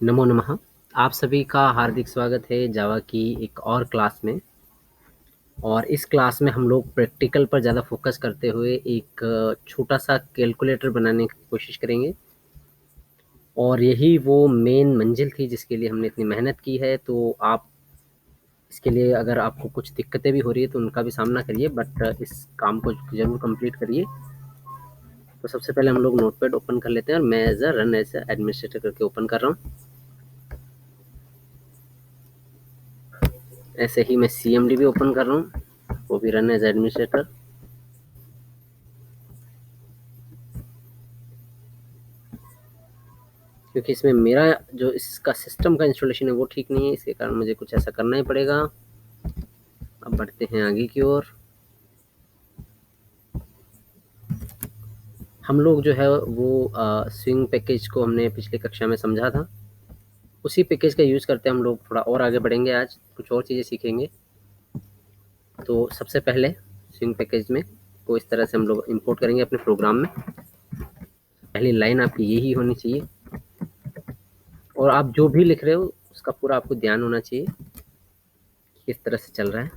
नमो नमः। आप सभी का हार्दिक स्वागत है जावा की एक और क्लास में। और इस क्लास में हम लोग प्रैक्टिकल पर ज़्यादा फोकस करते हुए एक छोटा सा कैलकुलेटर बनाने की कोशिश करेंगे। और यही वो मेन मंजिल थी जिसके लिए हमने इतनी मेहनत की है। तो आप इसके लिए अगर आपको कुछ दिक्कतें भी हो रही है तो उनका भी सामना करिए, बट इस काम को ज़रूर कंप्लीट करिए। तो सबसे पहले हम लोग नोटपैड ओपन कर लेते हैं और मैं as a run as administrator करके ओपन कर रहा हूँ। ऐसे ही मैं CMD भी ओपन कर रहा हूँ, वो भी रन एज एडमिनिस्ट्रेटर। क्योंकि इसमें मेरा जो इसका सिस्टम का इंस्टॉलेशन है वो ठीक नहीं है, इसके कारण मुझे कुछ ऐसा करना ही पड़ेगा। अब बढ़ते हैं आगे की ओर। हम लोग जो है वो स्विंग पैकेज को हमने पिछली कक्षा में समझा था, उसी पैकेज का यूज़ करते हम लोग थोड़ा और आगे बढ़ेंगे। आज कुछ और चीज़ें सीखेंगे। तो सबसे पहले स्विंग पैकेज में को इस तरह से हम लोग इंपोर्ट करेंगे अपने प्रोग्राम में। पहली लाइन आपकी यही होनी चाहिए और आप जो भी लिख रहे हो उसका पूरा आपको ध्यान होना चाहिए किस तरह से चल रहा है।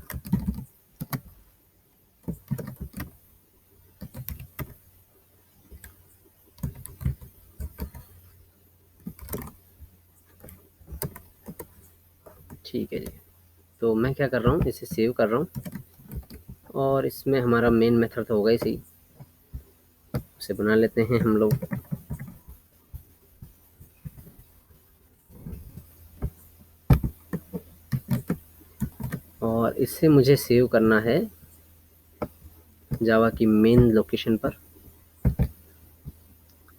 ठीक है जी। तो मैं क्या कर रहा हूँ, इसे सेव कर रहा हूँ और इसमें हमारा मेन मेथड तो होगा ही सही, उसे बना लेते हैं हम लोग। और इससे मुझे सेव करना है जावा की मेन लोकेशन पर।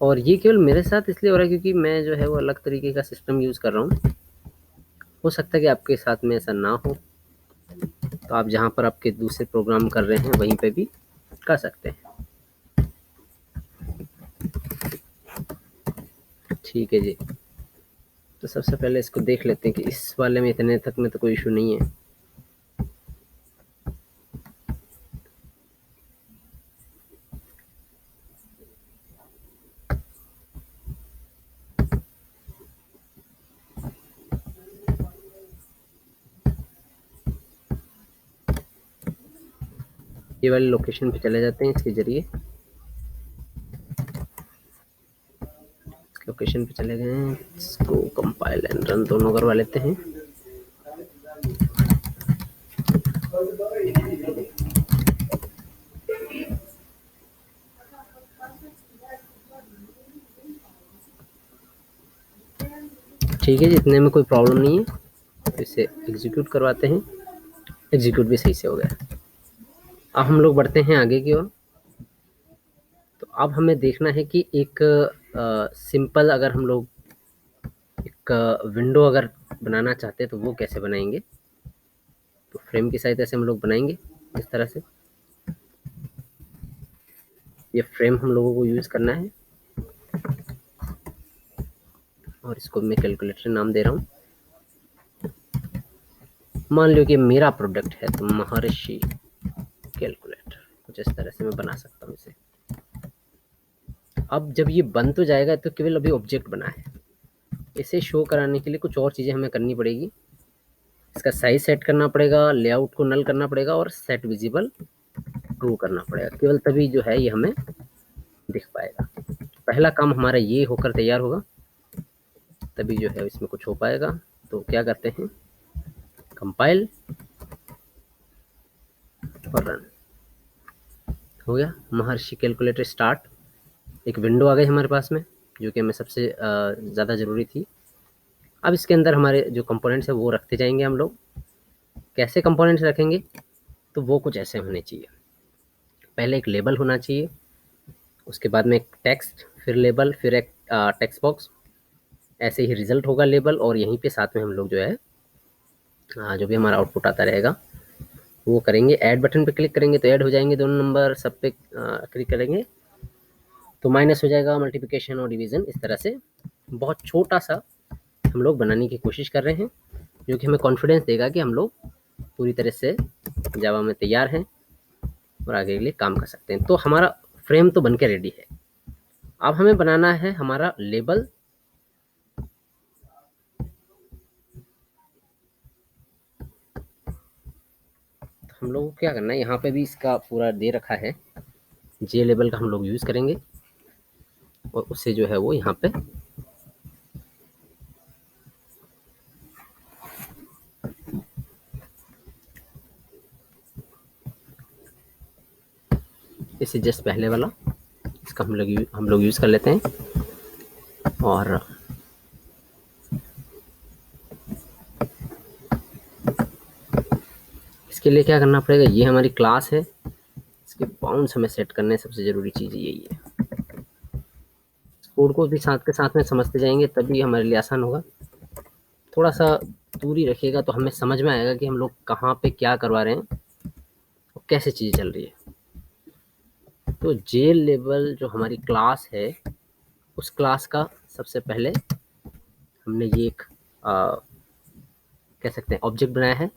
और ये केवल मेरे साथ इसलिए हो रहा है क्योंकि मैं जो है वो अलग तरीके का सिस्टम यूज़ कर रहा हूँ। हो सकता है कि आपके साथ में ऐसा ना हो, तो आप जहाँ पर आपके दूसरे प्रोग्राम कर रहे हैं वहीं पे भी कर सकते हैं। ठीक है जी। तो सबसे पहले इसको देख लेते हैं कि इस वाले में इतने तक में तो कोई इशू नहीं है। ये वाले लोकेशन पे चले जाते हैं इसके जरिए। लोकेशन पे चले गए हैं, इसको कंपाइल एंड रन दोनों करवा लेते हैं। ठीक है जी, इतने में कोई प्रॉब्लम नहीं है। तो इसे एग्जीक्यूट करवाते हैं। एग्जीक्यूट भी सही से हो गया। अब हम लोग बढ़ते हैं आगे की ओर। तो अब हमें देखना है कि एक सिंपल अगर हम लोग एक विंडो अगर बनाना चाहते हैं तो वो कैसे बनाएंगे। तो फ्रेम की सहायता से हम लोग बनाएंगे इस तरह से। ये फ्रेम हम लोगों को यूज़ करना है और इसको मैं कैलकुलेटर नाम दे रहा हूँ। मान लो कि मेरा प्रोडक्ट है तो महर्षि कैलकुलेटर, कुछ इस तरह से मैं बना सकता हूँ इसे। अब जब ये बन तो जाएगा तो केवल अभी ऑब्जेक्ट बना है, इसे शो कराने के लिए कुछ और चीज़ें हमें करनी पड़ेगी। इसका साइज सेट करना पड़ेगा, लेआउट को नल करना पड़ेगा और सेट विजिबल ट्रू करना पड़ेगा। केवल तभी जो है ये हमें दिख पाएगा। पहला काम हमारा ये होकर तैयार होगा, तभी जो है इसमें कुछ हो पाएगा। तो क्या करते हैं, कंपाइल और रन। हो गया महर्षि कैलकुलेटर स्टार्ट। एक विंडो आ गई हमारे पास में, जो कि हमें सबसे ज़्यादा ज़रूरी थी। अब इसके अंदर हमारे जो कंपोनेंट्स है वो रखते जाएंगे हम लोग। कैसे कंपोनेंट्स रखेंगे, तो वो कुछ ऐसे होने चाहिए। पहले एक लेबल होना चाहिए, उसके बाद में एक टेक्स्ट, फिर लेबल, फिर एक टेक्स्ट बॉक्स। ऐसे ही रिजल्ट होगा लेबल, और यहीं पे साथ में हम लोग जो है जो भी हमारा आउटपुट आता रहेगा वो करेंगे। ऐड बटन पे क्लिक करेंगे तो ऐड हो जाएंगे दोनों नंबर। सब पे क्लिक करेंगे तो माइनस हो जाएगा, मल्टीप्लिकेशन और डिवीज़न। इस तरह से बहुत छोटा सा हम लोग बनाने की कोशिश कर रहे हैं, जो कि हमें कॉन्फिडेंस देगा कि हम लोग पूरी तरह से जावा में तैयार हैं और आगे के लिए काम कर सकते हैं। तो हमारा फ्रेम तो बन के रेडी है। अब हमें बनाना है हमारा लेबल हम लोग को क्या करना है, यहाँ पे भी इसका पूरा दे रखा है, जे लेबल का हम लोग यूज़ करेंगे और उससे जो है वो यहाँ पे इससे जस्ट पहले वाला इसका हम लोग यूज़ कर लेते हैं। और इसके लिए क्या करना पड़ेगा, ये हमारी क्लास है, इसके बाउंड्स हमें सेट करने, सबसे ज़रूरी चीज़ यही है। कोड को भी साथ के साथ में समझते जाएंगे तभी हमारे लिए आसान होगा। थोड़ा सा दूरी रखिएगा तो हमें समझ में आएगा कि हम लोग कहाँ पे क्या करवा रहे हैं और कैसे चीज़ चल रही है। तो जेल लेवल जो हमारी क्लास है, उस क्लास का सबसे पहले हमने ये एक कह सकते हैं ऑब्जेक्ट बनाया है,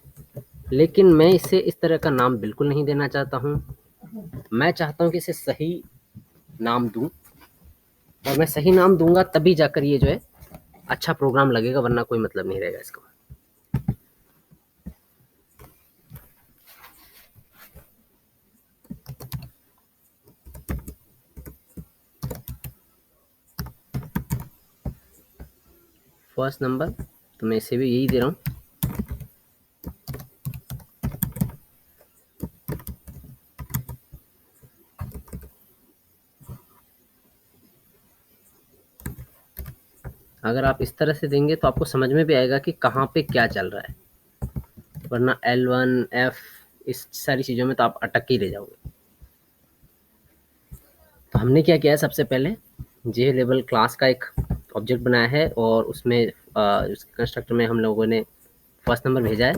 लेकिन मैं इसे इस तरह का नाम बिल्कुल नहीं देना चाहता हूँ। मैं चाहता हूँ कि इसे सही नाम दूँ, और मैं सही नाम दूंगा तभी जाकर ये जो है अच्छा प्रोग्राम लगेगा, वरना कोई मतलब नहीं रहेगा इसका। फर्स्ट नंबर तो मैं इसे भी यही दे रहा हूँ। अगर आप इस तरह से देंगे तो आपको समझ में भी आएगा कि कहाँ पे क्या चल रहा है, वरना L1 F इस सारी चीज़ों में तो आप अटक ही रह जाओगे। तो हमने क्या किया है, सबसे पहले जे लेवल क्लास का एक ऑब्जेक्ट बनाया है और उसमें उसके कंस्ट्रक्टर में हम लोगों ने फर्स्ट नंबर भेजा है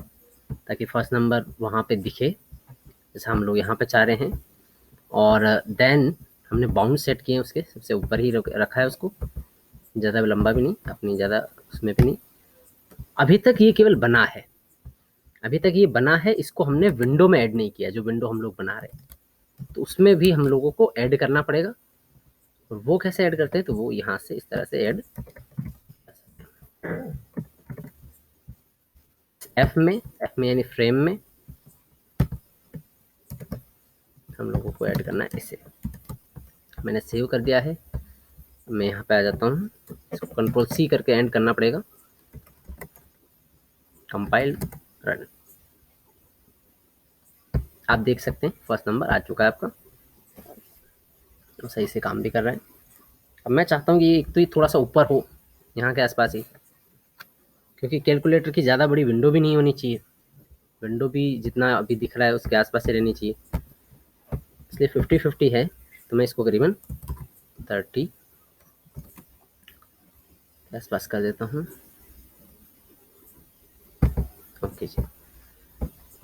ताकि फर्स्ट नंबर वहाँ पे दिखे जैसे हम लोग यहाँ पे चाह रहे हैं। और देन हमने बाउंड सेट किए हैं, उसके सबसे ऊपर ही रखा है उसको, ज़्यादा लंबा भी नहीं, अपनी ज़्यादा उसमें भी नहीं। अभी तक ये केवल बना है, अभी तक ये बना है, इसको हमने विंडो में ऐड नहीं किया। जो विंडो हम लोग बना रहे हैं तो उसमें भी हम लोगों को ऐड करना पड़ेगा। और वो कैसे ऐड करते हैं, तो वो यहाँ से इस तरह से ऐड एफ में यानी फ्रेम में हम लोगों को ऐड करना है इसे। मैंने सेव कर दिया है, मैं यहाँ पे आ जाता हूँ, इसको कंट्रोल C करके एंड करना पड़ेगा, कंपाइल रन। आप देख सकते हैं फर्स्ट नंबर आ चुका है आपका, तो सही से काम भी कर रहा है। अब मैं चाहता हूँ कि एक तो ये थोड़ा सा ऊपर हो, यहाँ के आसपास ही, क्योंकि कैलकुलेटर की ज़्यादा बड़ी विंडो भी नहीं होनी चाहिए, विंडो भी जितना अभी दिख रहा है उसके आसपास से रहनी चाहिए। इसलिए 50-50 है, तो मैं इसको करीबन 30 के आसपास कर देता हूँ। ओके जी,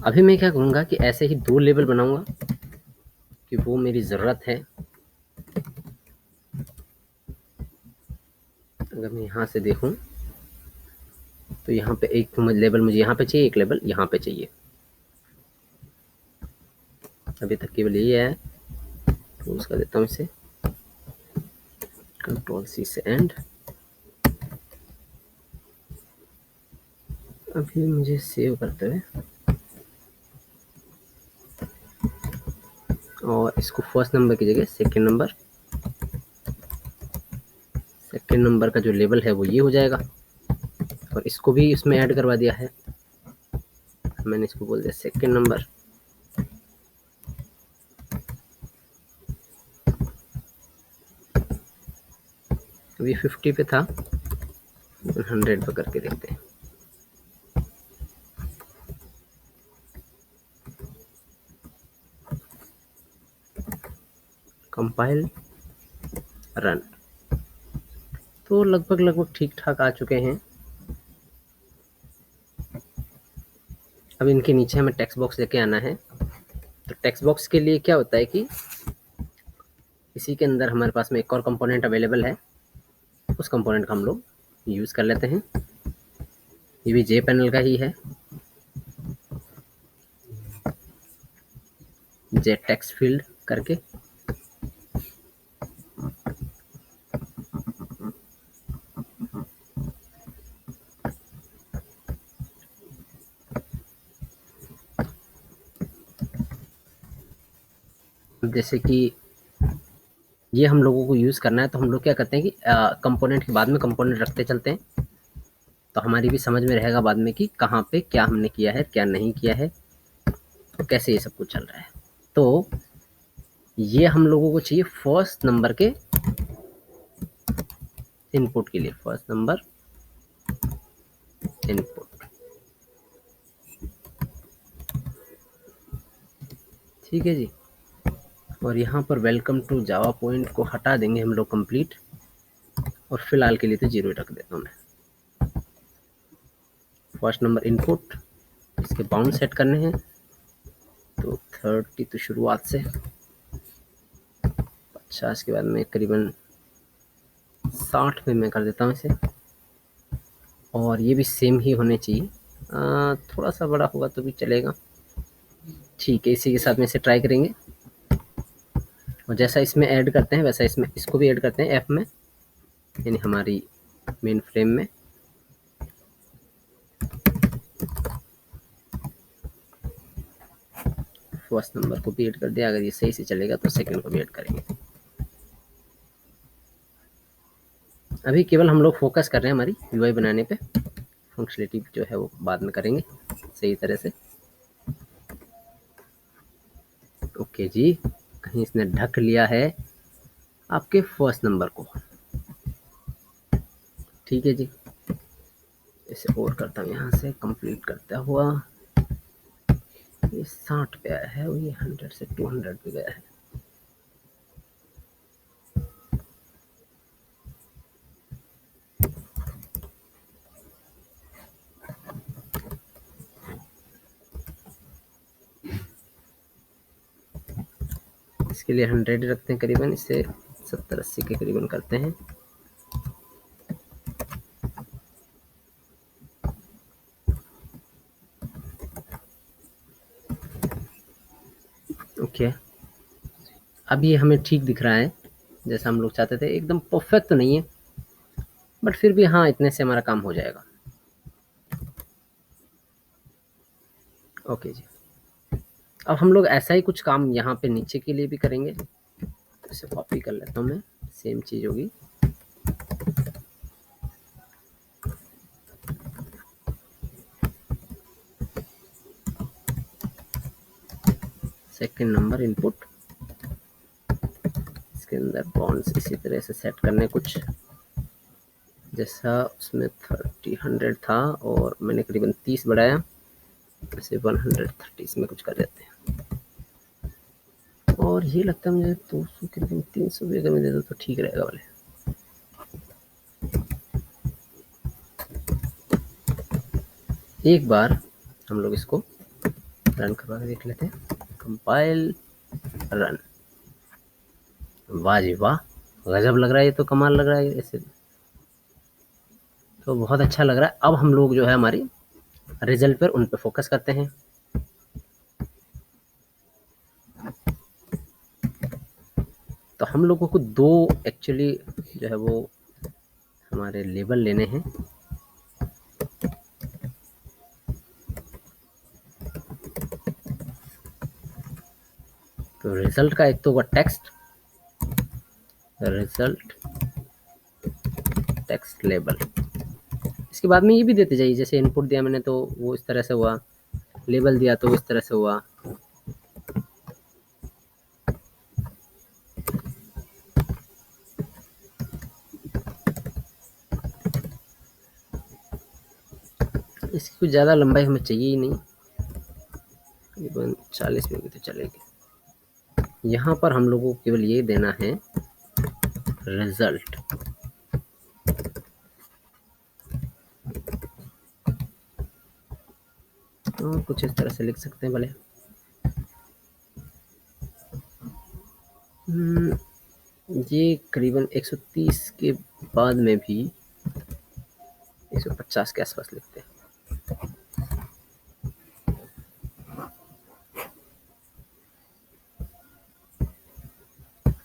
अभी मैं क्या करूँगा कि ऐसे ही 2 लेवल बनाऊँगा कि वो मेरी ज़रूरत है। अगर मैं यहाँ से देखूँ तो यहाँ पे एक लेवल मुझे यहाँ पे चाहिए, एक लेवल यहाँ पे चाहिए। अभी तक केवल ये है, तो उसका देता हूँ इसे कंट्रोल C से एंड। अभी मुझे सेव करते हुए और इसको फर्स्ट नंबर की जगह सेकेंड नंबर का जो लेवल है वो ये हो जाएगा। और इसको भी इसमें ऐड करवा दिया है, मैंने इसको बोल दिया सेकेंड नंबर। अभी 50 पे था, 100 पे करके देखते हैं। कंपाइल रन, तो लगभग ठीक ठाक आ चुके हैं। अब इनके नीचे हमें टेक्स्ट बॉक्स लेके आना है। तो टेक्स्ट बॉक्स के लिए क्या होता है कि इसी के अंदर हमारे पास में एक और कंपोनेंट अवेलेबल है, उस कंपोनेंट का हम लोग यूज़ कर लेते हैं। ये भी जे पैनल का ही है, जे टेक्स्ट फील्ड करके। अब जैसे कि ये हम लोगों को यूज़ करना है, तो हम लोग क्या करते हैं कि कंपोनेंट के बाद में कंपोनेंट रखते चलते हैं, तो हमारी भी समझ में रहेगा बाद में कि कहाँ पे क्या हमने किया है, क्या नहीं किया है, कैसे ये सब कुछ चल रहा है। तो ये हम लोगों को चाहिए फर्स्ट नंबर के इनपुट के लिए, फर्स्ट नंबर इनपुट। ठीक है जी। और यहाँ पर वेलकम टू जावा पॉइंट को हटा देंगे हम लोग कंप्लीट, और फिलहाल के लिए तो 0 रख देता हूँ मैं। फर्स्ट नंबर इनपुट, इसके बाउंड सेट करने हैं, तो 30 तो शुरुआत से, 50 के बाद में करीबन 60 में मैं कर देता हूँ इसे, और ये भी सेम ही होने चाहिए, थोड़ा सा बड़ा होगा तो भी चलेगा। ठीक है, इसी के साथ में इसे ट्राई करेंगे, और जैसा इसमें ऐड करते हैं वैसा इसमें इसको भी ऐड करते हैं एफ में, यानी हमारी मेन फ्रेम में। फर्स्ट नंबर को भी ऐड कर दिया, अगर ये सही से चलेगा तो सेकंड को भी ऐड करेंगे। अभी केवल हम लोग फोकस कर रहे हैं हमारी यूआई बनाने पे, फंक्शनलिटी जो है वो बाद में करेंगे सही तरह से। ओके जी, कहीं इसने ढक लिया है आपके फर्स्ट नंबर को। ठीक है जी, इसे और करता हूँ यहाँ से कंप्लीट करता हुआ। ये 60 पे आया है, ये 100 से 200 पे गया है। इसके लिए 100 रखते हैं करीबन, इसे 70-80 के करीबन करते हैं। ओके, अब ये हमें ठीक दिख रहा है जैसा हम लोग चाहते थे। एकदम परफेक्ट तो नहीं है, बट फिर भी हाँ, इतने से हमारा काम हो जाएगा। ओके जी, अब हम लोग ऐसा ही कुछ काम यहाँ पे नीचे के लिए भी करेंगे, तो इसे कॉपी कर लेता हूँ मैं, सेम चीज़ होगी। सेकंड नंबर इनपुट, इसके अंदर बॉन्ड्स इसी तरह से सेट करने कुछ, जैसा उसमें 100 था और मैंने करीबन 30 बढ़ाया, ऐसे 130 इसमें कुछ कर देते हैं। और ये लगता है मुझे 200 करीबन 300 भी अगर मैं दे दूँ तो ठीक रहेगा वाले। एक बार हम लोग इसको रन करवा के देख लेते हैं, कंपाइल रन। वाह जी वाह, गजब लग रहा है, ये तो कमाल लग रहा है ऐसे, तो बहुत अच्छा लग रहा है। अब हम लोग जो है हमारी रिजल्ट पर उन पे फोकस करते हैं। तो हम लोगों को दो एक्चुअली जो है वो हमारे लेबल लेने हैं। तो रिजल्ट का एक तो होगा टेक्स्ट, रिजल्ट टेक्स्ट लेबल। इसके बाद में ये भी देते जाइए, जैसे इनपुट दिया मैंने तो वो इस तरह से हुआ, लेबल दिया तो इस तरह से हुआ। इसकी कुछ ज़्यादा लंबाई हमें चाहिए ही नहीं, करीबन 40 में भी तो चलेगी। यहाँ पर हम लोगों को केवल ये देना है रिजल्ट। तो कुछ इस तरह से लिख सकते हैं भले। ये करीबन 130 के बाद में भी 150 के आसपास लिखते हैं।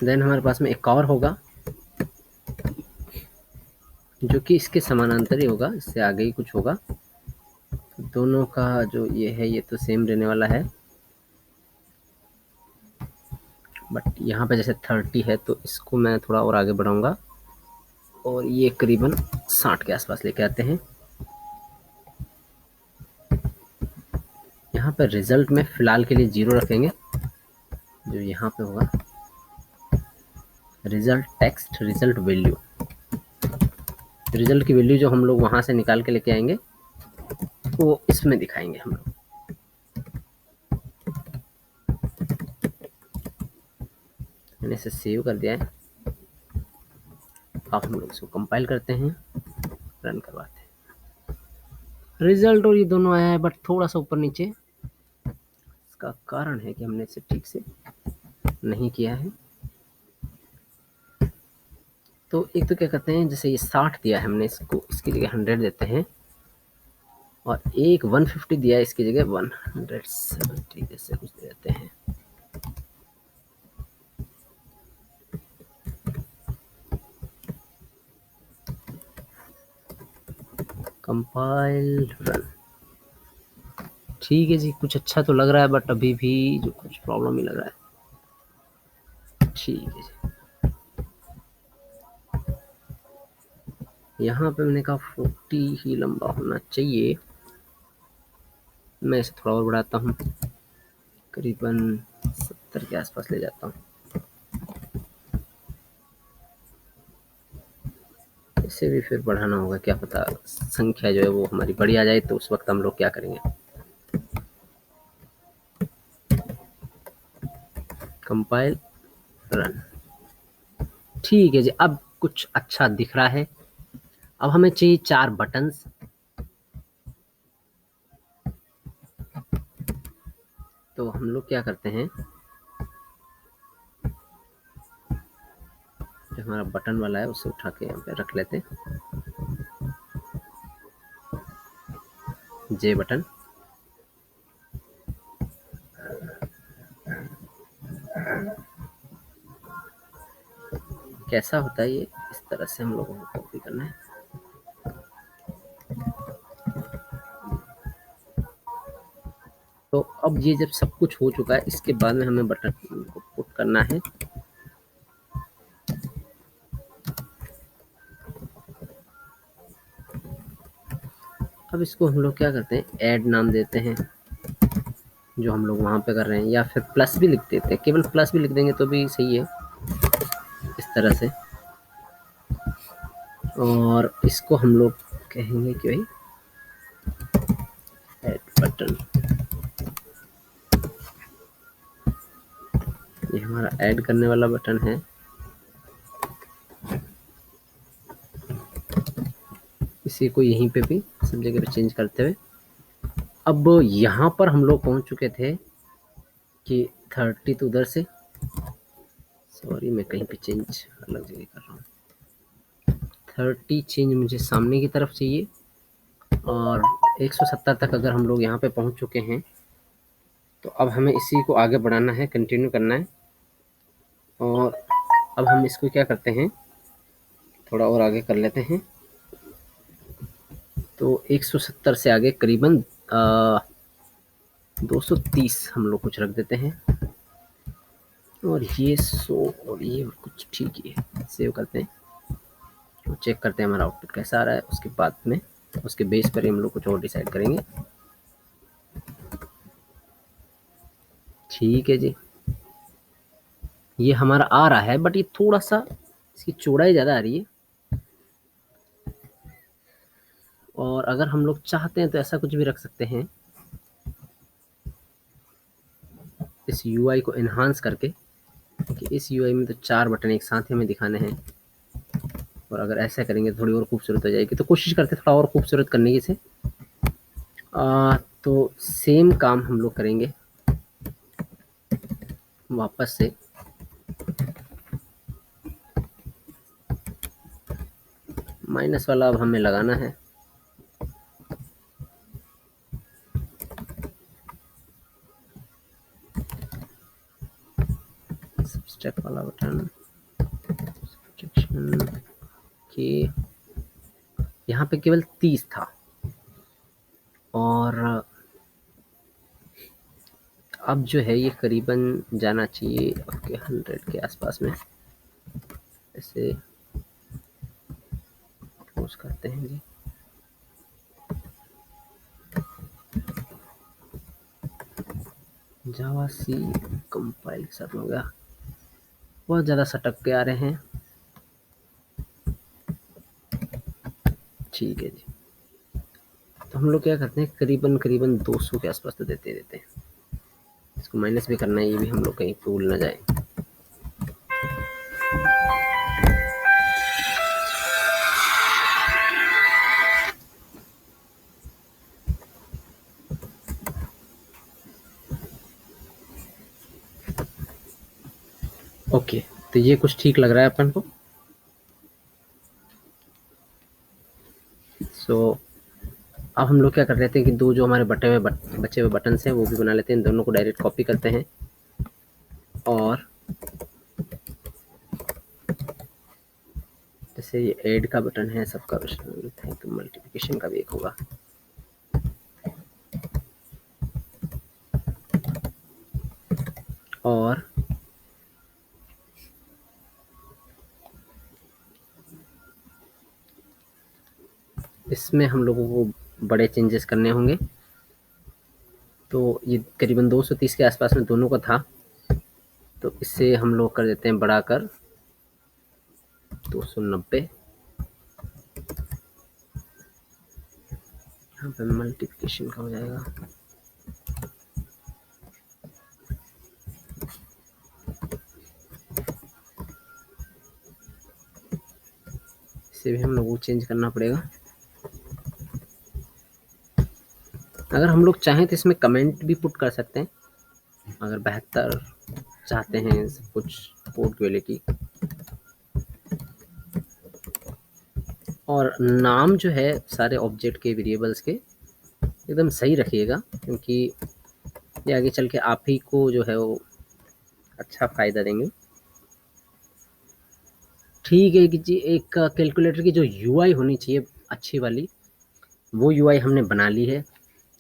देन हमारे पास में एक और होगा जो कि इसके समानांतर ही होगा, इससे आगे ही कुछ होगा। दोनों का जो ये है ये तो सेम रहने वाला है, बट यहाँ पे जैसे 30 है तो इसको मैं थोड़ा और आगे बढ़ाऊंगा और ये करीबन 60 के आसपास लेके आते हैं। यहाँ पर रिजल्ट में फ़िलहाल के लिए 0 रखेंगे, जो यहाँ पे होगा result text result value. Result की वैल्यू जो हम लोग वहाँ से निकाल के लेके आएंगे वो इसमें दिखाएंगे हम लोग। मैंने इसे सेव कर दिया है। अब हम लोग इसको कंपाइल करते हैं, रन करवाते हैं। रिजल्ट और ये दोनों आया है बट थोड़ा सा ऊपर नीचे। इसका कारण है कि हमने इसे ठीक से नहीं किया है। तो एक तो क्या कहते हैं, जैसे ये 60 दिया है हमने, इसको इसकी जगह 100 देते हैं, और एक 150 दिया है, इसकी जगह 170 जैसे कुछ दे देते हैं। Compile run. ठीक है जी, कुछ अच्छा तो लग रहा है बट अभी भी जो कुछ प्रॉब्लम ही लग रहा है। ठीक है जी, यहाँ पे मैंने कहा 40 ही लंबा होना चाहिए। मैं इसे थोड़ा और बढ़ाता हूँ, करीबन 70 के आसपास ले जाता हूँ। इसे भी फिर बढ़ाना होगा, क्या पता संख्या जो है वो हमारी बढ़ी आ जाए, तो उस वक्त हम लोग क्या करेंगे। Compile run. ठीक है जी, अब कुछ अच्छा दिख रहा है। अब हमें चाहिए 4 बटन्स। तो हम लोग क्या करते हैं, जो हमारा बटन वाला है उसे उठा के यहाँ पे रख लेते हैं, जे बटन। कैसा होता है ये, इस तरह से हम लोगों को कॉपी करना है। तो अब ये जब सब कुछ हो चुका है, इसके बाद में हमें बटन को पुट करना है। अब इसको हम लोग क्या करते हैं, ऐड नाम देते हैं, जो हम लोग वहाँ पे कर रहे हैं, या फिर प्लस भी लिख देते हैं। केवल प्लस भी लिख देंगे तो भी सही है, इस तरह से। और इसको हम लोग कहेंगे कि भाई ऐड बटन। ये हमारा ऐड करने वाला बटन है। इसी को यहीं पे भी सब जगह पे चेंज करते हुए, अब यहाँ पर हम लोग पहुँच चुके थे कि 30 तो उधर से, सॉरी मैं कहीं पे चेंज अलग जगह कर रहा हूँ। 30 चेंज मुझे सामने की तरफ चाहिए, और 170 तक अगर हम लोग यहाँ पे पहुँच चुके हैं तो अब हमें इसी को आगे बढ़ाना है, कंटिन्यू करना है। और अब हम इसको क्या करते हैं, थोड़ा और आगे कर लेते हैं। तो 170 से आगे करीबन 230 हम लोग कुछ रख देते हैं, और ये 100 और ये कुछ ठीक ही है। सेव करते हैं और चेक करते हैं हमारा आउटपुट कैसा आ रहा है। उसके बाद में उसके बेस पर ही हम लोग कुछ और डिसाइड करेंगे। ठीक है जी, ये हमारा आ रहा है बट ये थोड़ा सा इसकी चौड़ाई ज़्यादा आ रही है। और अगर हम लोग चाहते हैं तो ऐसा कुछ भी रख सकते हैं, इस यूआई को एनहांस करके, कि इस यूआई में तो 4 बटन एक साथ ही हमें दिखाने हैं। और अगर ऐसा करेंगे तो थोड़ी और खूबसूरत हो जाएगी। तो कोशिश करते हैं थोड़ा और खूबसूरत करने की से। तो सेम काम हम लोग करेंगे वापस से। माइनस वाला अब हमें लगाना है। सब्सट्रैक्ट वाला बटन, सब्सट्रैक्शन के यहाँ पे केवल 30 था, और अब जो है ये करीबन जाना चाहिए आपके 100 के आसपास में। ऐसे क्लोज करते हैं जी। जावा सी कंपाइल सब हो गया। बहुत ज़्यादा सटक के आ रहे हैं। ठीक है जी। तो हम लोग क्या करते हैं, करीबन करीबन 200 के आसपास तो देते देते हैं। इसको माइनस भी करना है, ये भी हम लोग कहीं भूल ना जाए। ओके, तो ये कुछ ठीक लग रहा है अपन को। सो अब हम लोग क्या कर लेते हैं कि दो जो हमारे बचे हुए बटन हैं वो भी बना लेते हैं। इन दोनों को डायरेक्ट कॉपी करते हैं और जैसे ये ऐड का बटन है, सबका बटन है, तो मल्टीप्लिकेशन का भी एक होगा। और इसमें हम लोगों को बड़े चेंजेस करने होंगे। तो ये करीबन 230 के आसपास में दोनों का था, तो इससे हम लोग कर देते हैं बढ़ाकर 290। यहाँ पे मल्टीप्लिकेशन का हो जाएगा। इसे भी हम लोगों को चेंज करना पड़ेगा। अगर हम लोग चाहें तो इसमें कमेंट भी पुट कर सकते हैं, अगर बेहतर चाहते हैं सब कुछ कोड क्वालिटी। और नाम जो है सारे ऑब्जेक्ट के वेरिएबल्स के एकदम सही रखिएगा, क्योंकि ये आगे चल के आप ही को जो है वो अच्छा फ़ायदा देंगे। ठीक है कि जी, एक कैलकुलेटर की जो यूआई होनी चाहिए अच्छी वाली, वो यूआई हमने बना ली है।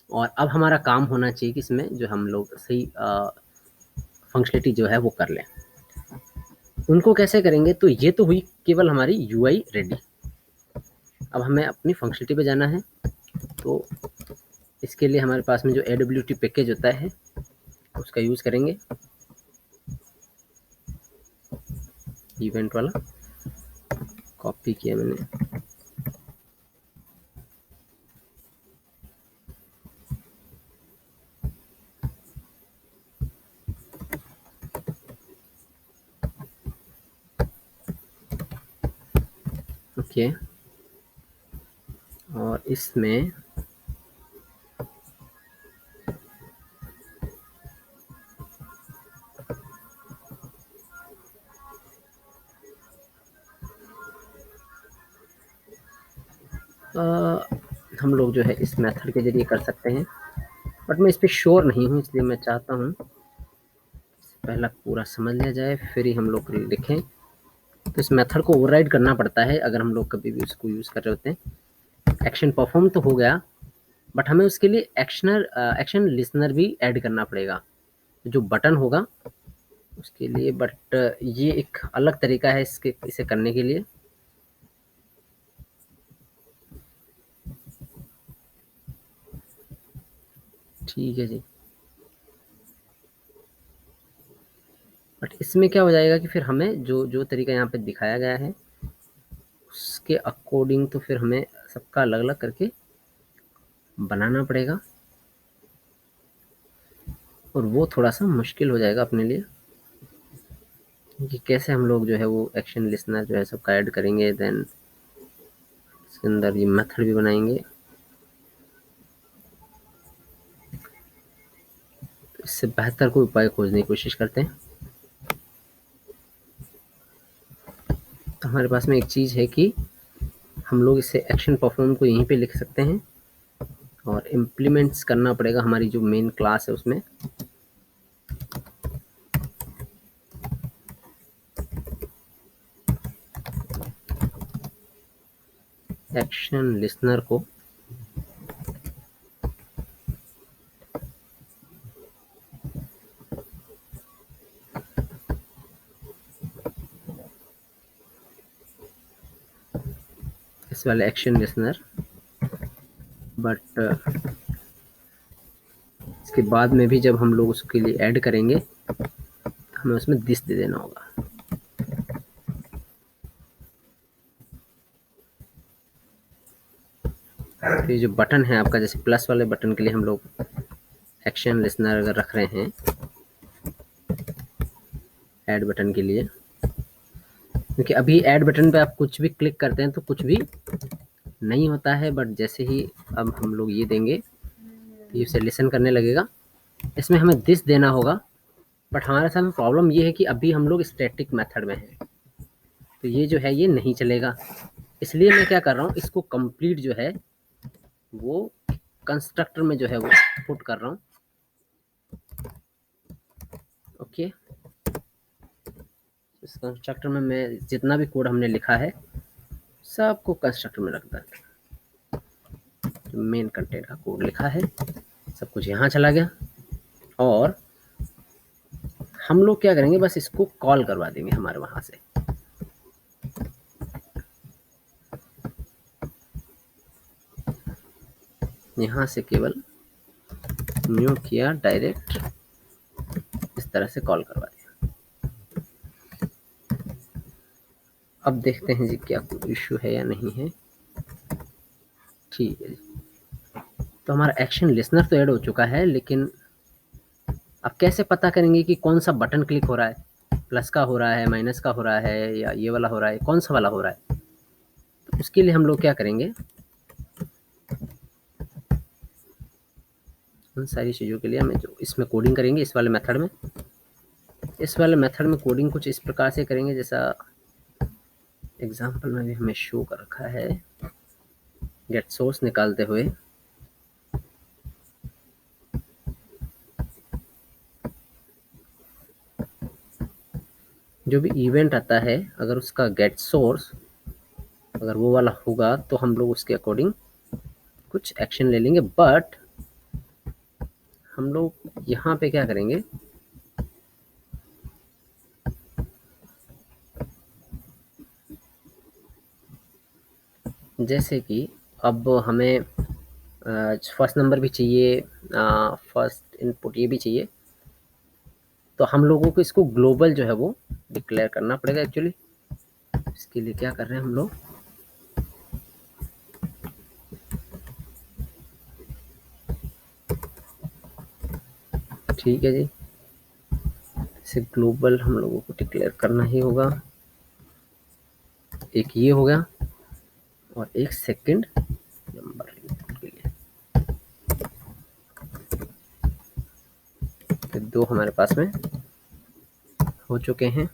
और अब हमारा काम होना चाहिए कि इसमें जो हम लोग सही फंक्शनलिटी जो है वो कर लें। उनको कैसे करेंगे, तो ये तो हुई केवल हमारी यूआई रेडी। अब हमें अपनी फंक्शनलिटी पे जाना है। तो इसके लिए हमारे पास में जो AWT पैकेज होता है उसका यूज़ करेंगे, इवेंट वाला कॉपी किया मैंने। ओके, और इसमें हम लोग जो है इस मेथड के ज़रिए कर सकते हैं, बट मैं इस पर श्योर नहीं हूँ, इसलिए मैं चाहता हूँ पहला पूरा समझ लिया जाए फिर ही हम लोग लिखें। तो इस मेथड को ओवरराइड करना पड़ता है अगर हम लोग कभी भी उसको यूज़ कर रहे होते हैं। एक्शन परफॉर्म तो हो गया, बट हमें उसके लिए एक्शन लिसनर भी ऐड करना पड़ेगा जो बटन होगा उसके लिए। बट ये एक अलग तरीका है इसे करने के लिए। ठीक है जी, बट इसमें क्या हो जाएगा कि फिर हमें जो जो तरीका यहाँ पे दिखाया गया है उसके अकॉर्डिंग तो फिर हमें सबका अलग अलग करके बनाना पड़ेगा, और वो थोड़ा सा मुश्किल हो जाएगा अपने लिए कि कैसे हम लोग जो है वो एक्शन लिसनर जो है सबका ऐड करेंगे। देन इसके अंदर ये मेथड भी बनाएंगे। इससे बेहतर कोई उपाय खोजने की कोशिश करते हैं। तो हमारे पास में एक चीज़ है कि हम लोग इसे एक्शन परफॉर्म को यहीं पे लिख सकते हैं और इम्प्लीमेंट्स करना पड़ेगा हमारी जो मेन क्लास है उसमें। एक्शन लिसनर को इस वाले एक्शन लिसनर, बट इसके बाद में भी जब हम लोग उसके लिए ऐड करेंगे हमें उसमें दिस दे देना होगा। तो ये जो बटन है आपका, जैसे प्लस वाले बटन के लिए हम लोग एक्शन लिसनर अगर रख रहे हैं ऐड बटन के लिए, क्योंकि अभी ऐड बटन पे आप कुछ भी क्लिक करते हैं तो कुछ भी नहीं होता है, बट जैसे ही अब हम लोग ये देंगे तो ये उसे लिसन करने लगेगा। इसमें हमें दिस देना होगा, बट हमारे साथ में प्रॉब्लम ये है कि अभी हम लोग स्टैटिक मेथड में हैं, तो ये जो है ये नहीं चलेगा। इसलिए मैं क्या कर रहा हूँ, इसको कंप्लीट जो है वो कंस्ट्रक्टर में जो है वो पुट कर रहा हूँ। ओके, इस कंस्ट्रक्टर में मैं जितना भी कोड हमने लिखा है सबको कंस्ट्रक्टर में रख देता हूँ। मेन कंटेंट का कोड लिखा है सब कुछ यहाँ चला गया, और हम लोग क्या करेंगे, बस इसको कॉल करवा देंगे हमारे वहां से। यहाँ से केवल न्यू किया, डायरेक्ट इस तरह से कॉल करवा दिया। अब देखते हैं जी क्या कोई इश्यू है या नहीं है। ठीक है जी, तो हमारा एक्शन लिसनर तो ऐड हो चुका है, लेकिन अब कैसे पता करेंगे कि कौन सा बटन क्लिक हो रहा है, प्लस का हो रहा है, माइनस का हो रहा है, या ये वाला हो रहा है, कौन सा वाला हो रहा है। तो उसके लिए हम लोग क्या करेंगे, उन सारी चीज़ों के लिए हमें जो इसमें कोडिंग करेंगे इस वाले मेथड में, इस वाले मेथड में कोडिंग कुछ इस प्रकार से करेंगे जैसा एग्जाम्पल में भी हमें शो कर रखा है। गेट सोर्स निकालते हुए जो भी इवेंट आता है, अगर उसका गेट सोर्स अगर वो वाला होगा तो हम लोग उसके अकॉर्डिंग कुछ एक्शन ले लेंगे। बट हम लोग यहाँ पे क्या करेंगे, जैसे कि अब हमें फर्स्ट नंबर भी चाहिए, फर्स्ट इनपुट ये भी चाहिए, तो हम लोगों को इसको ग्लोबल जो है वो डिक्लेयर करना पड़ेगा। एक्चुअली इसके लिए क्या कर रहे हैं हम लोग, ठीक है जी, इसे ग्लोबल हम लोगों को डिक्लेयर करना ही होगा। एक ये हो गया, और एक सेकंड नंबर के लिए, तो दो हमारे पास में हो चुके हैं।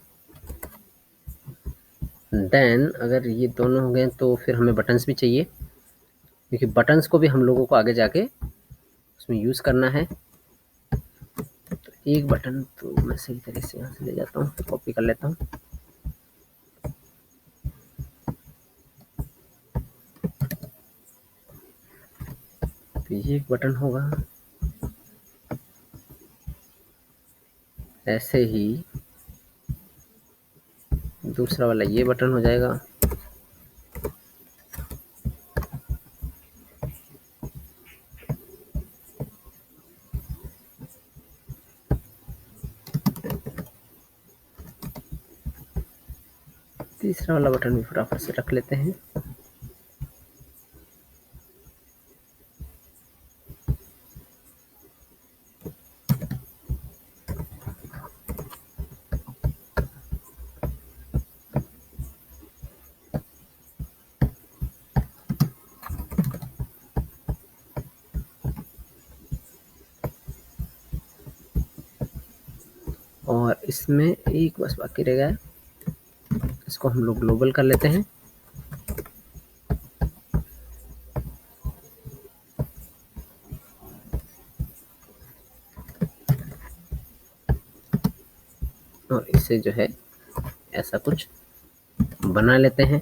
देन अगर ये दोनों हो गए तो फिर हमें बटन्स भी चाहिए, क्योंकि बटन्स को भी हम लोगों को आगे जाके उसमें यूज़ करना है। तो एक बटन तो मैं सही तरह से यहाँ से ले जाता हूँ, कॉपी कर लेता हूँ। तो ये एक बटन होगा, ऐसे ही दूसरा वाला ये बटन हो जाएगा। तीसरा वाला बटन भी फटाफट से रख लेते हैं। और इसमें एक बस बाकी रह गया, इसको हम लोग ग्लोबल कर लेते हैं। और इसे जो है ऐसा कुछ बना लेते हैं।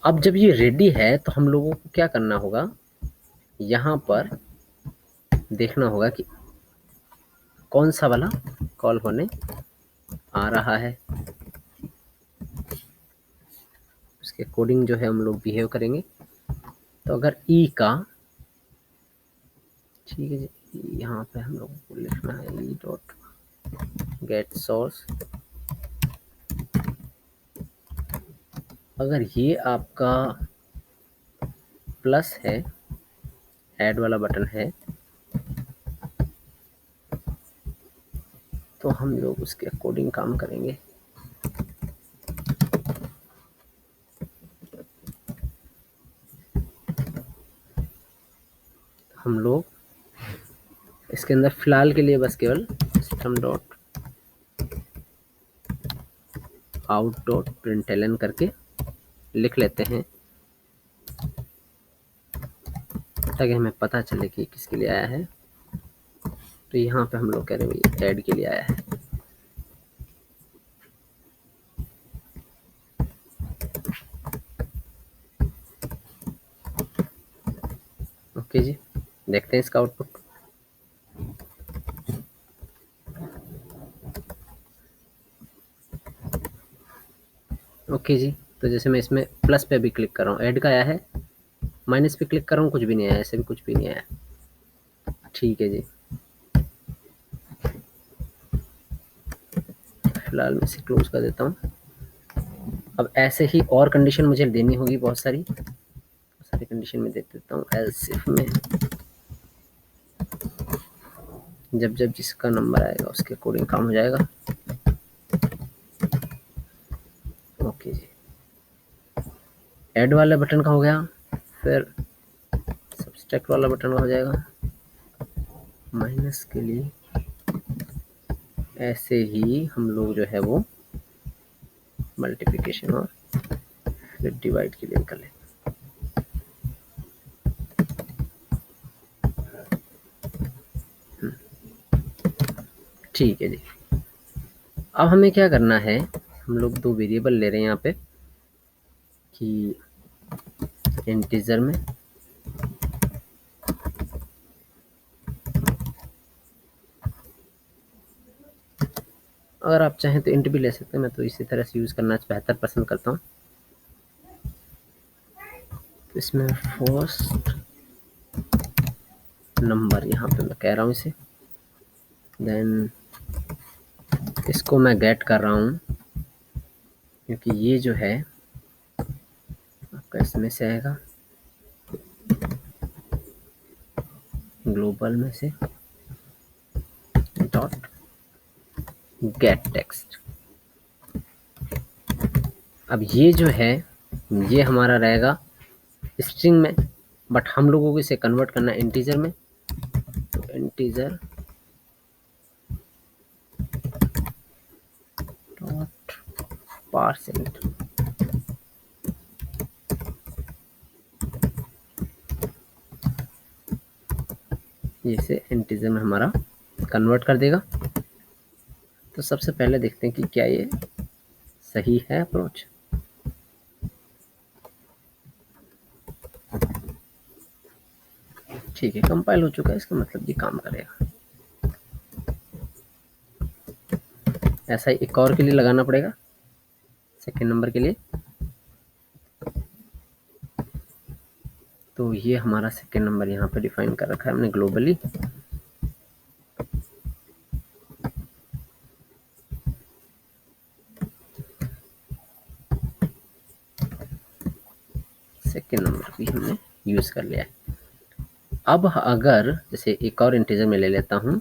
अब जब ये रेडी है तो हम लोगों को क्या करना होगा, यहाँ पर देखना होगा कि कौन सा वाला कॉल होने आ रहा है। इसके कोडिंग जो है हम लोग बिहेव करेंगे। तो अगर ई का, ठीक है जी, यहाँ पे हम लोग को लिखना है ई डॉट गेट सोर्स। अगर ये आपका प्लस है, ऐड वाला बटन है, तो हम लोग उसके अकॉर्डिंग काम करेंगे। हम लोग इसके अंदर फिलहाल के लिए बस केवल system dot out dot println करके लिख लेते हैं, ताकि हमें पता चले कि किसके लिए आया है। तो यहाँ पे हम लोग कह रहे हैं भाई ऐड के लिए आया है। ओके जी, देखते हैं इसका आउटपुट। ओके जी, तो जैसे मैं इसमें प्लस पे भी क्लिक कर रहा हूँ, ऐड का आया है, माइनस पे क्लिक कर रहा हूँ, कुछ भी नहीं आया, ऐसे भी कुछ भी नहीं आया। ठीक है जी, फिलहाल मैं इसे क्लोज कर देता हूँ। अब ऐसे ही और कंडीशन मुझे देनी होगी, बहुत सारी कंडीशन में दे देता हूँ। एल्स इफ में जब जब जिसका नंबर आएगा उसके अकॉर्डिंग काम हो जाएगा। ओके जी, ऐड वाला बटन का हो गया, फिर सब्सट्रैक्ट वाला बटन का हो जाएगा। माइनस के लिए ऐसे ही हम लोग जो है वो मल्टीप्लिकेशन और फिर डिवाइड के लिए कर लेंगे। ठीक है जी, अब हमें क्या करना है, हम लोग दो वेरिएबल ले रहे हैं यहाँ पे कि इंटीजर में अगर आप चाहें तो इंट भी ले सकते हैं, मैं तो इसी तरह से यूज़ करना बेहतर पसंद करता हूँ। तो इसमें फर्स्ट नंबर यहाँ पे मैं कह रहा हूँ इसे, देन इसको मैं गेट कर रहा हूँ, क्योंकि ये जो है आपका इसमें से आएगा, ग्लोबल में से डॉट गेट टेक्स्ट। अब ये जो है ये हमारा रहेगा स्ट्रिंग में, बट हम लोगों को इसे कन्वर्ट करना है इंटीजर में। तो इंटीजर डॉट परसेंट, इसे इंटीजर में हमारा कन्वर्ट कर देगा। तो सबसे पहले देखते हैं कि क्या ये सही है अप्रोच। ठीक है, कंपाइल हो चुका है, इसका मतलब ये काम करेगा। ऐसा ही एक और के लिए लगाना पड़ेगा, सेकेंड नंबर के लिए। तो ये हमारा सेकेंड नंबर यहाँ पे डिफाइन कर रखा है हमने ग्लोबली। सेकेंड नंबर भी हमने यूज कर लिया है। अब अगर जैसे एक और इंटीजर में ले लेता हूँ,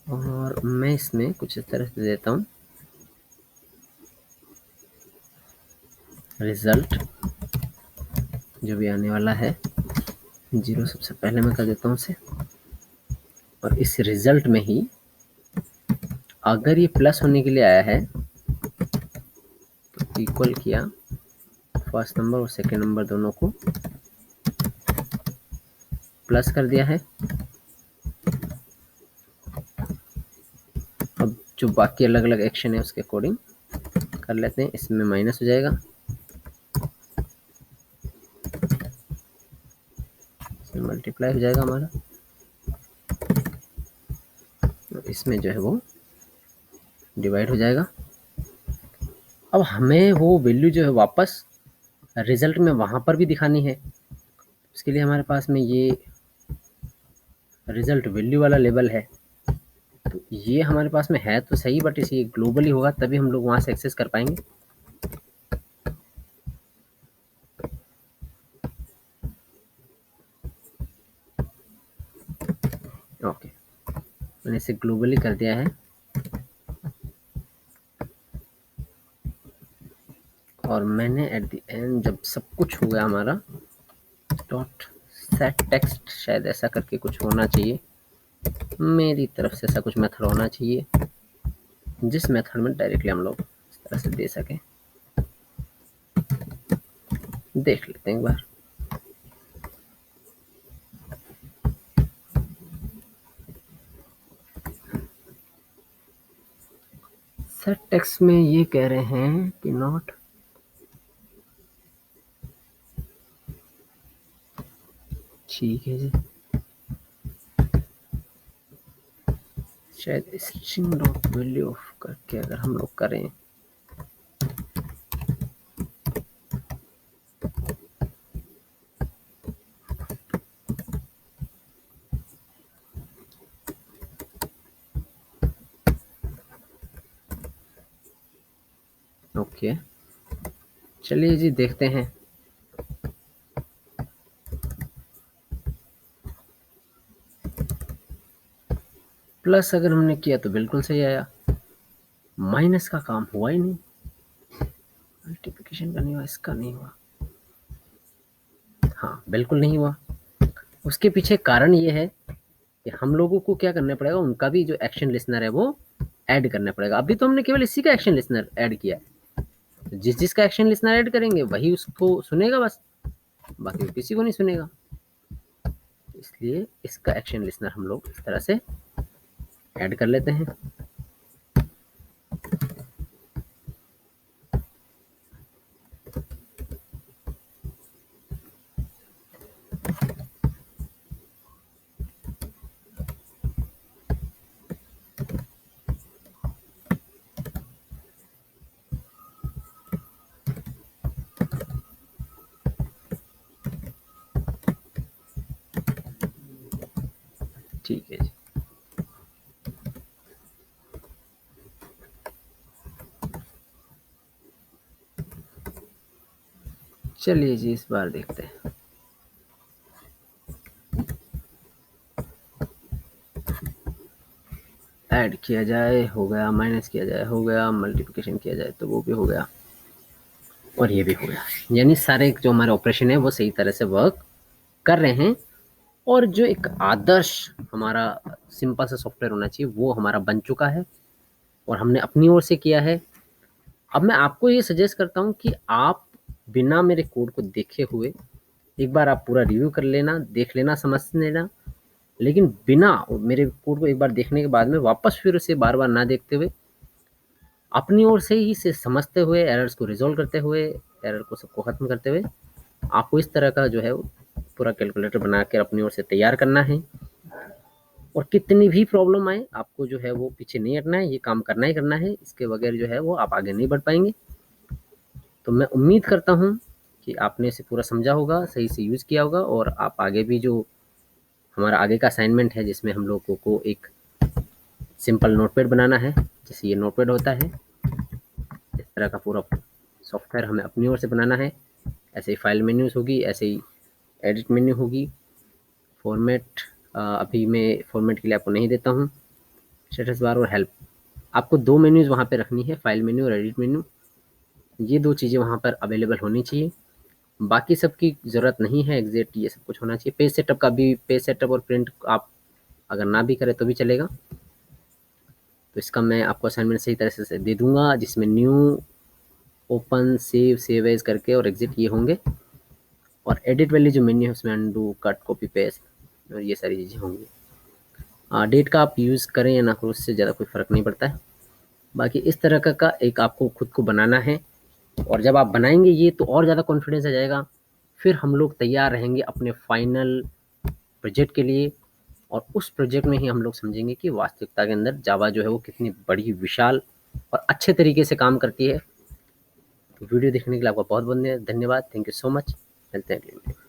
और मैं इसमें कुछ इस तरह से देता हूँ, रिजल्ट जो भी आने वाला है 0 सबसे पहले मैं कर देता हूँ उसे। और इस रिजल्ट में ही अगर ये प्लस होने के लिए आया है तो इक्वल किया फर्स्ट नंबर और सेकेंड नंबर दोनों को प्लस कर दिया है। अब जो बाकी अलग अलग एक्शन है उसके अकॉर्डिंग कर लेते हैं। इसमें माइनस हो जाएगा, मल्टीप्लाई हो जाएगा हमारा, इसमें जो है वो डिवाइड हो जाएगा। अब हमें वो वैल्यू जो है वापस रिजल्ट में वहाँ पर भी दिखानी है। उसके लिए हमारे पास में ये रिजल्ट वैल्यू वाला लेबल है, तो ये हमारे पास में है तो सही, बट इसे ग्लोबली होगा तभी हम लोग वहाँ से एक्सेस कर पाएंगे। ओके, मैंने इसे ग्लोबली कर दिया है, और मैंने एट द एंड जब सब कुछ हो गया हमारा, डॉट सेट टेक्स्ट, शायद ऐसा करके कुछ होना चाहिए, मेरी तरफ से ऐसा कुछ मेथड होना चाहिए जिस मेथड में डायरेक्टली हम लोग इस तरह से दे सकें। देख लेते हैं एक बार। सेट टेक्स्ट में ये कह रहे हैं कि नॉट, ठीक है जी, शायद स्ट्रिंग डॉट वैल्यू ऑफ करके अगर हम लोग करें, ओके चलिए जी देखते हैं। प्लस अगर हमने किया तो बिल्कुल सही आया, माइनस का काम हुआ ही नहीं, मल्टीप्लिकेशन का नहीं हुआ, इसका नहीं हुआ, हाँ बिल्कुल नहीं हुआ। उसके पीछे कारण ये है कि हम लोगों को क्या करना पड़ेगा, उनका भी जो एक्शन लिसनर है वो ऐड करना पड़ेगा। अभी तो हमने केवल इसी का एक्शन लिसनर ऐड किया है, तो जिस जिसका एक्शन लिसनर ऐड करेंगे वही उसको सुनेगा बस, बाकी किसी को नहीं सुनेगा। इसलिए इसका एक्शन लिसनर हम लोग इस तरह से ऐड कर लेते हैं। ठीक है जी, चलिए जी इस बार देखते हैं। ऐड किया जाए हो गया, माइनस किया जाए हो गया, मल्टीप्लिकेशन किया जाए तो वो भी हो गया, और ये भी हो गया। यानी सारे जो हमारे ऑपरेशन है वो सही तरह से वर्क कर रहे हैं, और जो एक आदर्श हमारा सिंपल सा सॉफ्टवेयर होना चाहिए वो हमारा बन चुका है, और हमने अपनी ओर से किया है। अब मैं आपको ये सजेस्ट करता हूँ कि आप बिना मेरे कोड को देखे हुए एक बार आप पूरा रिव्यू कर लेना, देख लेना, समझ लेना, लेकिन बिना मेरे कोड को एक बार देखने के बाद में वापस फिर उसे बार बार ना देखते हुए अपनी ओर से ही से समझते हुए, एरर्स को रिजॉल्व करते हुए, एरर को सबको ख़त्म करते हुए आपको इस तरह का जो है पूरा कैलकुलेटर बना कर अपनी ओर से तैयार करना है। और कितनी भी प्रॉब्लम आए आपको जो है वो पीछे नहीं हटना है, ये काम करना ही करना है, इसके बगैर जो है वो आप आगे नहीं बढ़ पाएंगे। तो मैं उम्मीद करता हूँ कि आपने इसे पूरा समझा होगा, सही से यूज़ किया होगा, और आप आगे भी जो हमारा आगे का असाइनमेंट है जिसमें हम लोगों को एक सिंपल नोटपैड बनाना है, जैसे ये नोटपैड होता है, इस तरह का पूरा सॉफ्टवेयर हमें अपनी ओर से बनाना है। ऐसे ही फाइल मेन्यूज़ होगी, ऐसे ही एडिट मेन्यू होगी, फॉर्मेट अभी मैं फॉर्मेट के लिए आपको नहीं देता हूँ, स्टेटस बार और हेल्प, आपको 2 मेन्यूज़ वहाँ पे रखनी है, फाइल मेन्यू और एडिट मेन्यू, ये 2 चीज़ें वहाँ पर अवेलेबल होनी चाहिए। बाकी सब की ज़रूरत नहीं है, एग्जैक्ट ये सब कुछ होना चाहिए। पेज सेटअप का भी, पेज सेटअप और प्रिंट आप अगर ना भी करें तो भी चलेगा। तो इसका मैं आपको असाइनमेंट सही तरह से दे दूँगा, जिसमें न्यू, ओपन, सेव एज़ करके और एग्जिट ये होंगे, और एडिट वाली जो मेन्यू है उसमें अनडू, कट, कॉपी, पेस्ट और ये सारी चीज़ें होंगी। डेट का आप यूज़ करें या ना करें उससे ज़्यादा कोई फ़र्क नहीं पड़ता है। बाकी इस तरह का एक आपको खुद को बनाना है, और जब आप बनाएंगे ये तो और ज़्यादा कॉन्फिडेंस आ जाएगा। फिर हम लोग तैयार रहेंगे अपने फाइनल प्रोजेक्ट के लिए, और उस प्रोजेक्ट में ही हम लोग समझेंगे कि वास्तविकता के अंदर जावा जो है वो कितनी बड़ी, विशाल और अच्छे तरीके से काम करती है। तो वीडियो देखने के लिए आपका बहुत बहुत धन्यवाद। Thank you so much. मिलते हैं अगले वीडियो में।